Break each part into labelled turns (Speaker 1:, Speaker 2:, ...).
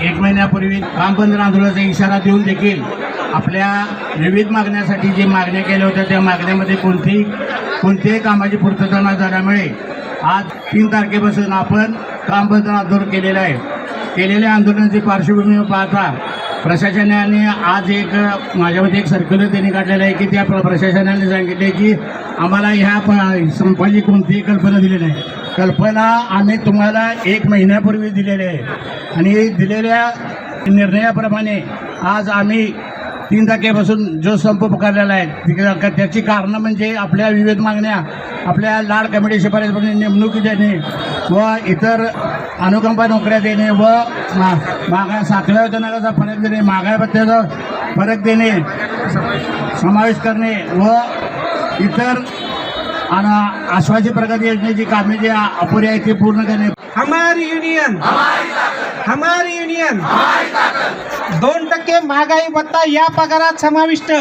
Speaker 1: एक महिन्यापूर्वी काम बंद आंदोलनाचा इशारा देऊन देखील आपल्या विविध मागण्यासाठी जे मागण्या केल्या होत्या त्या मागण्यामध्ये कोणत्याही कामाची पूर्तता न झाल्यामुळे आज 3 तारखेपासून आपण काम बंद आंदोलन केलेलं आहे. केलेल्या आंदोलनाची पार्श्वभूमी पाहता प्रशासनाने आज माझ्यामध्ये एक सर्क्युलर त्यांनी काढलेलं आहे की त्या प्रशासनाने सांगितले की आम्हाला ह्या संपाची कोणतीही कल्पना दिली नाही. कल्पना आम्ही तुम्हाला 1 महिन्यापूर्वी दिलेली आहे आणि दिलेल्या निर्णयाप्रमाणे आज आम्ही 3 तारखेपासून जो संप पुकारलेला आहे त्याची कारणं म्हणजे आपल्या विविध मागण्या, आपल्या लाड कमिटी शिफारसप्रमाणे नेमणुकी देणे व इतर अनुकंपा नोकऱ्या देणे व मागा 7व्या वेतनाचा फरक देणे, महागाई भत्त्याचा फरक देणे समावेश करणे व इतर आश्वासित प्रगती योजनेची कामे जी अपुरी आहेत ती पूर्ण करणे.
Speaker 2: हमारी युनियन 2% महागाई भत्ता या पगारात समाविष्ट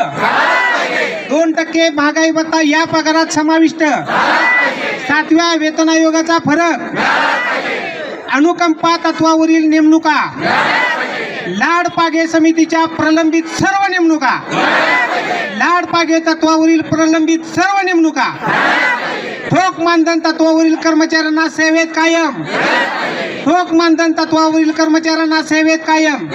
Speaker 2: 2% महागाई भत्ता या पगारात समाविष्ट 7व्या वेतन आयोगाचा फरक, अनुकंपा तत्वावरील नेमणुका, लाडपागे समितीच्या प्रलंबित सर्व नेमणुका, लाडपागे तत्वावरील प्रलंबित सर्व नेमणुका, ठोक मानधन तत्वावरील कर्मचाऱ्यांना सेवेत कायम, ठोक मानधन तत्वावरील कर्मचाऱ्यांना सेवेत कायम,